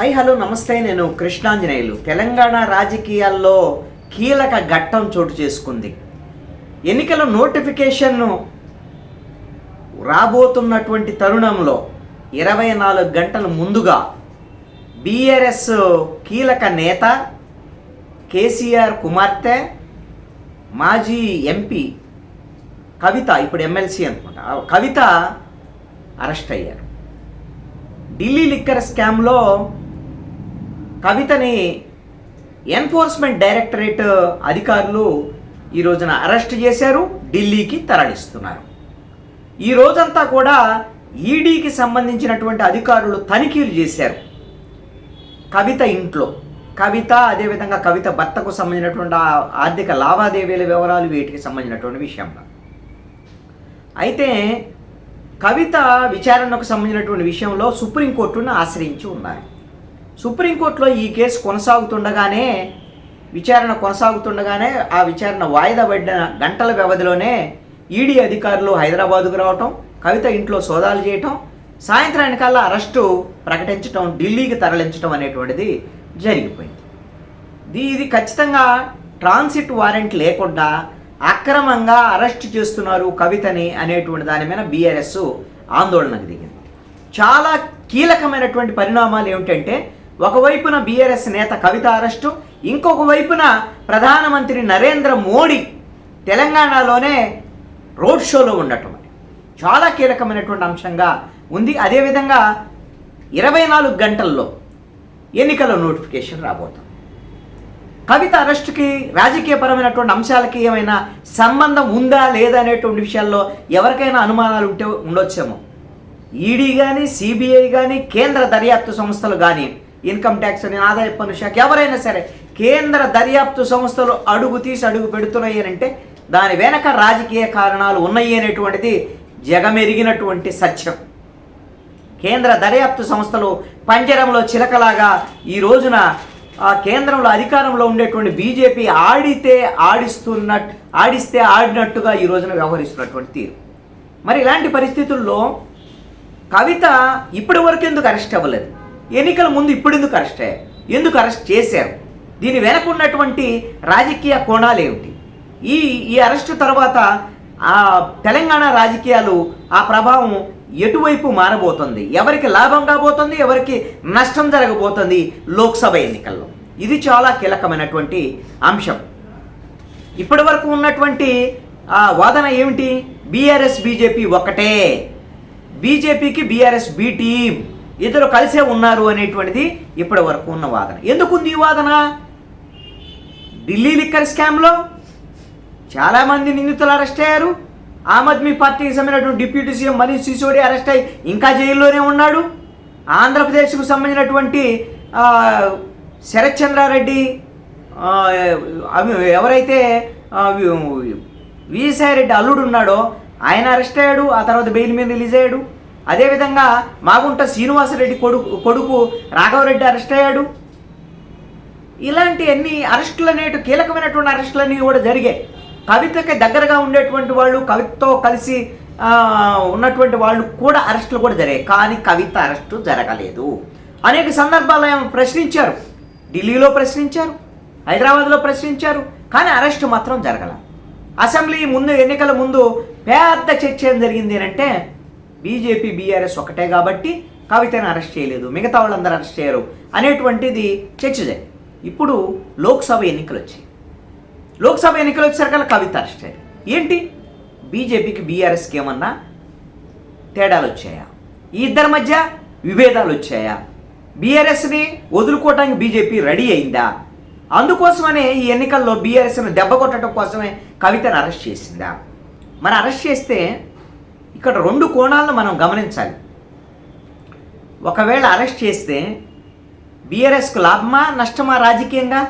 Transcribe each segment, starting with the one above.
Hi hello నమస్తే, నేను కృష్ణాంజనేయులు. తెలంగాణ రాజకీయాల్లో కీలక ఘట్టం చోటు చేసుకుంది. ఎన్నికల నోటిఫికేషన్ రాబోతున్నటువంటి తరుణంలో 24 గంటల ముందుగా బీఆర్ఎస్ కీలక నేత కేసీఆర్ కుమార్తె మాజీ ఎంపీ కవిత, ఇప్పుడు ఎమ్మెల్సీ అనుకుంటా, కవిత అరెస్ట్ అయ్యారు. ఢిల్లీ లిక్కర్ స్కామ్లో కవితని ఎన్ఫోర్స్మెంట్ డైరెక్టరేట్ అధికారులు ఈ రోజున అరెస్ట్ చేశారు, ఢిల్లీకి తరలిస్తున్నారు. ఈ రోజంతా కూడా ఈడీకి సంబంధించినటువంటి అధికారులు తనిఖీలు చేశారు కవిత ఇంట్లో. కవిత అదేవిధంగా కవిత భర్తకు సంబంధించినటువంటి ఆర్థిక లావాదేవీల వివరాలు, వీటికి సంబంధించినటువంటి విషయంలో. అయితే కవిత విచారణకు సంబంధించినటువంటి విషయంలో సుప్రీంకోర్టును ఆశ్రయించి ఉన్నారు. సుప్రీంకోర్టులో ఈ కేసు విచారణ కొనసాగుతుండగానే ఆ విచారణ వాయిదా పడిన గంటల వ్యవధిలోనే ఈడీ అధికారులు హైదరాబాదుకు రావటం, కవిత ఇంట్లో సోదాలు చేయటం, సాయంత్రానికల్లా అరెస్టు ప్రకటించటం, ఢిల్లీకి తరలించడం అనేటువంటిది జరిగిపోయింది. ఇది ఖచ్చితంగా ట్రాన్సిట్ వారెంట్ లేకుండా అక్రమంగా అరెస్ట్ చేస్తున్నారు కవితని అనేటువంటి దాని మీద బీఆర్ఎస్ ఆందోళనకు దిగింది. చాలా కీలకమైనటువంటి పరిణామాలు ఏమిటంటే, ఒకవైపున బీఆర్ఎస్ నేత కవిత అరెస్టు, ఇంకొక వైపున ప్రధానమంత్రి నరేంద్ర మోడీ తెలంగాణలోనే రోడ్ షోలో ఉండటం చాలా కీలకమైనటువంటి అంశంగా ఉంది. అదేవిధంగా 24 గంటల్లో ఎన్నికల నోటిఫికేషన్ రాబోతుంది. కవిత అరెస్టుకి రాజకీయపరమైనటువంటి అంశాలకి ఏమైనా సంబంధం ఉందా లేదా అనేటువంటి విషయాల్లో ఎవరికైనా అనుమానాలు ఉంటే ఉండొచ్చేమో. ఈడీ కానీ, సిబిఐ కానీ, కేంద్ర దర్యాప్తు సంస్థలు కానీ, ఇన్కమ్ ట్యాక్స్ అని, ఆదాయ పన్ను శాఖ, ఎవరైనా సరే కేంద్ర దర్యాప్తు సంస్థలు అడుగు పెడుతున్నాయి అని అంటే దాని వెనక రాజకీయ కారణాలు ఉన్నాయి అనేటువంటిది జగమెరిగినటువంటి సత్యం. కేంద్ర దర్యాప్తు సంస్థలు పంజరంలో చిలకలాగా ఈ రోజున కేంద్రంలో అధికారంలో ఉండేటువంటి బీజేపీ ఆడిస్తే ఆడినట్టుగా ఈ రోజున వ్యవహరిస్తున్నటువంటి తీరు. మరి ఇలాంటి పరిస్థితుల్లో కవిత ఇప్పటి వరకు ఎందుకు అరెస్ట్ అవ్వలేదు? ఎన్నికల ముందు ఇప్పుడు ఎందుకు అరెస్ట్ అయ్యారు? ఎందుకు అరెస్ట్ చేశారు? దీని వెనక ఉన్నటువంటి రాజకీయ కోణాలు ఏమిటి? ఈ అరెస్టు తర్వాత తెలంగాణ రాజకీయాలు ఆ ప్రభావం ఎటువైపు మారబోతుంది? ఎవరికి లాభం కాబోతుంది? ఎవరికి నష్టం జరగబోతుంది లోక్సభ ఎన్నికల్లో? ఇది చాలా కీలకమైనటువంటి అంశం. ఇప్పటి వరకు ఉన్నటువంటి వాదన ఏమిటి? బీఆర్ఎస్ బీజేపీ ఒకటే, బీజేపీకి బీఆర్ఎస్ బి టీం, ఇద్దరు కలిసే ఉన్నారు అనేటువంటిది ఇప్పటి వరకు ఉన్న వాదన. ఎందుకుంది ఈ వాదన? ఢిల్లీ లిక్కర్ స్కామ్లో చాలామంది నిందితులు అరెస్ట్ అయ్యారు. ఆమ్ ఆద్మీ పార్టీకి సంబంధించినటువంటి deputy CM Manish Sisodia arrest అయ్యి ఇంకా జైల్లోనే ఉన్నాడు. ఆంధ్రప్రదేశ్కు సంబంధించినటువంటి శరత్ చంద్రారెడ్డి, ఎవరైతే విజయసాయిరెడ్డి అల్లుడు ఉన్నాడో ఆయన అరెస్ట్ అయ్యాడు, ఆ తర్వాత బెయిల్ మీద రిలీజ్ అయ్యాడు. అదేవిధంగా మాగుంట శ్రీనివాసరెడ్డి కొడుకు రాఘవరెడ్డి అరెస్ట్ అయ్యాడు. ఇలాంటి అన్ని అరెస్టులు అనేటు కీలకమైనటువంటి అరెస్టులన్నీ కూడా జరిగాయి. కవితకి దగ్గరగా ఉండేటువంటి వాళ్ళు, కవితతో కలిసి ఉన్నటువంటి వాళ్ళు కూడా అరెస్టులు కూడా జరిగాయి. కానీ కవిత అరెస్టు జరగలేదు. అనేక సందర్భాల్లో ప్రశ్నించారు, ఢిల్లీలో ప్రశ్నించారు, హైదరాబాద్లో ప్రశ్నించారు, కానీ అరెస్టు మాత్రం జరగల. అసెంబ్లీ ముందు, ఎన్నికల ముందు పెద్ద చర్చ ఏం జరిగింది అంటే, బీజేపీ బీఆర్ఎస్ ఒకటే కాబట్టి కవితను అరెస్ట్ చేయలేదు, మిగతా వాళ్ళందరూ అరెస్ట్ చేయరు అనేటువంటిది చర్చ జరిగింది. ఇప్పుడు లోక్సభ ఎన్నికలు వచ్చాయి. లోక్సభ ఎన్నికలు వచ్చేసరికల్లా కవిత అరెస్ట్ అయ్యారు. ఏంటి? బీజేపీకి బీఆర్ఎస్కి ఏమన్నా తేడాలు వచ్చాయా? ఈ ఇద్దరి మధ్య విభేదాలు వచ్చాయా? బీఆర్ఎస్ని వదులుకోవడానికి బీజేపీ రెడీ అయిందా? అందుకోసమనే ఈ ఎన్నికల్లో బీఆర్ఎస్ను దెబ్బ కొట్టడం కోసమే కవితను అరెస్ట్ చేసిందా? మరి అరెస్ట్ చేస్తే ఇక్కడ 2 కోణాలను మనం గమనించాలి. ఒకవేళ అరెస్ట్ చేస్తే బీఆర్ఎస్కు లాభమా నష్టమా? రాజకీయంగా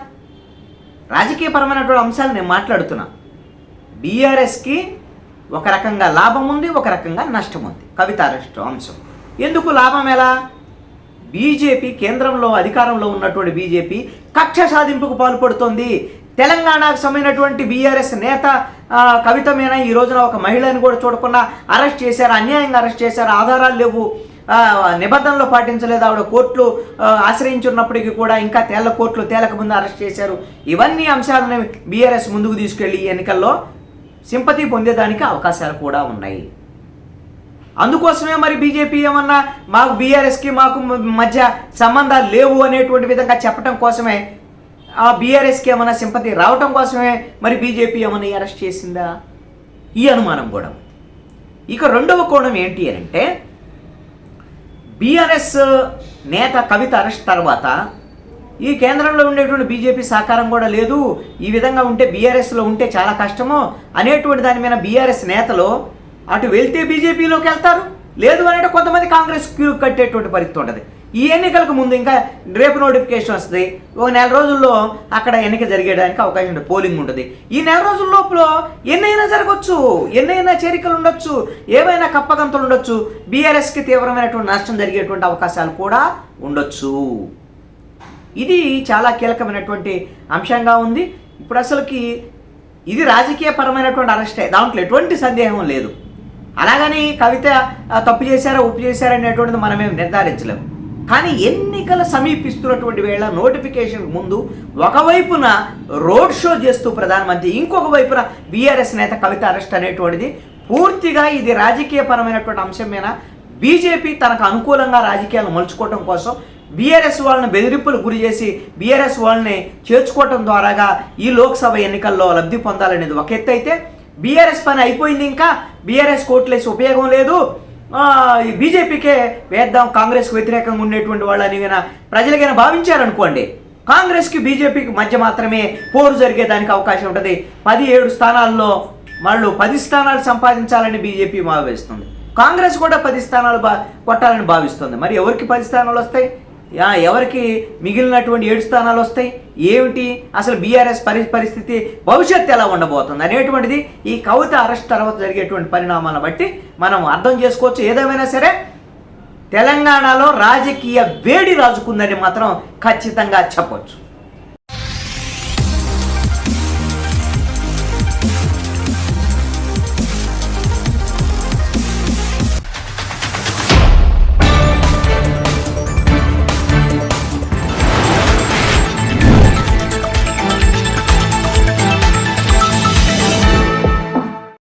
రాజకీయపరమైనటువంటి అంశాలు నేను మాట్లాడుతున్నా. బీఆర్ఎస్కి ఒక రకంగా లాభం ఉంది, ఒక రకంగా నష్టం ఉంది కవిత అరెస్టు అంశం. ఎందుకు లాభం? ఎలా? బీజేపీ కేంద్రంలో అధికారంలో ఉన్నటువంటి బీజేపీ కక్ష సాధింపుకు పాల్పడుతోంది. తెలంగాణకు సంబంధించినటువంటి బీఆర్ఎస్ నేత కవిత మీద ఈ రోజున ఒక మహిళని కూడా చూడకుండా అరెస్ట్ చేశారు, అన్యాయంగా అరెస్ట్ చేశారు, ఆధారాలు లేవు, నిబంధనలు పాటించలేదు, ఆవిడ కోర్టులు ఆశ్రయించున్నప్పటికీ కూడా ఇంకా కోర్టులు తేలకముందు అరెస్ట్ చేశారు. ఇవన్నీ అంశాలను బీఆర్ఎస్ ముందుకు తీసుకెళ్లి ఎన్నికల్లో సింపతి పొందేదానికి అవకాశాలు కూడా ఉన్నాయి. అందుకోసమే మరి బీజేపీ ఏమన్నా మాకు బీఆర్ఎస్కి మాకు మధ్య సంబంధాలు లేవు అనేటువంటి విధంగా చెప్పడం కోసమే, ఆ బీఆర్ఎస్కి ఏమైనా సింపతి రావటం కోసమే మరి బీజేపీ ఏమైనా అరెస్ట్ చేసిందా, ఈ అనుమానం కూడా. ఇక రెండవ కోణం ఏంటి అని అంటే, బీఆర్ఎస్ నేత కవిత అరెస్ట్ తర్వాత ఈ కేంద్రంలో ఉండేటువంటి బీజేపీ సహకారం కూడా లేదు, ఈ విధంగా ఉంటే బీఆర్ఎస్లో ఉంటే చాలా కష్టము అనేటువంటి దాని మీద బీఆర్ఎస్ నేతలు అటు వెళ్తే బీజేపీలోకి వెళ్తారు, లేదు అంటే కొంతమంది కాంగ్రెస్ క్యూ కట్టేటువంటి పరిస్థితి ఉంటుంది. ఈ ఎన్నికలకు ముందు ఇంకా రేపు నోటిఫికేషన్ వస్తుంది, ఒక నెల రోజుల్లో అక్కడ ఎన్నిక జరిగేయడానికి అవకాశం ఉంటుంది, పోలింగ్ ఉంటుంది. ఈ నెల రోజుల లోపల ఎన్నైనా జరగవచ్చు, ఎన్నైనా చేరికలు ఉండొచ్చు, ఏవైనా కప్పగంతులు ఉండొచ్చు, బీఆర్ఎస్కి తీవ్రమైనటువంటి నష్టం జరిగేటువంటి అవకాశాలు కూడా ఉండొచ్చు. ఇది చాలా కీలకమైనటువంటి అంశంగా ఉంది. ఇప్పుడు అసలుకి ఇది రాజకీయపరమైనటువంటి అరెస్టే, దాంట్లో ఎటువంటి సందేహం లేదు. అలాగని కవిత తప్పు చేశారా ఒప్పు చేశారా అనేటువంటిది మనమేం నిర్ధారించలేము. కానీ ఎన్నికలు సమీపిస్తున్నటువంటి వేళ నోటిఫికేషన్ ముందు ఒకవైపున రోడ్ షో చేస్తూ ప్రధానమంత్రి, ఇంకొక వైపున బీఆర్ఎస్ నేత కవిత అరెస్ట్ అనేటువంటిది పూర్తిగా ఇది రాజకీయపరమైనటువంటి అంశం మీద బీజేపీ తనకు అనుకూలంగా రాజకీయాలు మలుచుకోవడం కోసం బీఆర్ఎస్ వాళ్ళని బెదిరింపులు గురి చేసి బీఆర్ఎస్ వాళ్ళని చేర్చుకోవటం ద్వారాగా ఈ లోక్సభ ఎన్నికల్లో లబ్ధి పొందాలనేది ఒక ఎత్తు అయితే, బీఆర్ఎస్ పని అయిపోయింది, ఇంకా బీఆర్ఎస్ కోట్లేసి ఉపయోగం లేదు, బీజేపీకే వేద్దాం, కాంగ్రెస్కి వ్యతిరేకంగా ఉండేటువంటి వాళ్ళని ప్రజలకైనా భావించారనుకోండి, కాంగ్రెస్కి బీజేపీకి మధ్య మాత్రమే పోరు జరిగేదానికి అవకాశం ఉంటుంది. 17 స్థానాల్లో వాళ్ళు 10 స్థానాలు సంపాదించాలని బీజేపీ భావిస్తుంది, కాంగ్రెస్ కూడా 10 స్థానాలు కొట్టాలని భావిస్తుంది. మరి ఎవరికి 10 స్థానాలు వస్తాయి, ఎవరికి మిగిలినటువంటి 7 స్థానాలు వస్తాయి, ఏమిటి అసలు బీఆర్ఎస్ పరిస్థితి, భవిష్యత్తు ఎలా ఉండబోతుంది అనేటువంటిది ఈ కవిత అరెస్ట్ తర్వాత జరిగేటువంటి పరిణామాలను బట్టి మనం అర్థం చేసుకోవచ్చు. ఏదేమైనా సరే తెలంగాణలో రాజకీయ వేడి రాజుకుందని మాత్రం ఖచ్చితంగా చెప్పొచ్చు.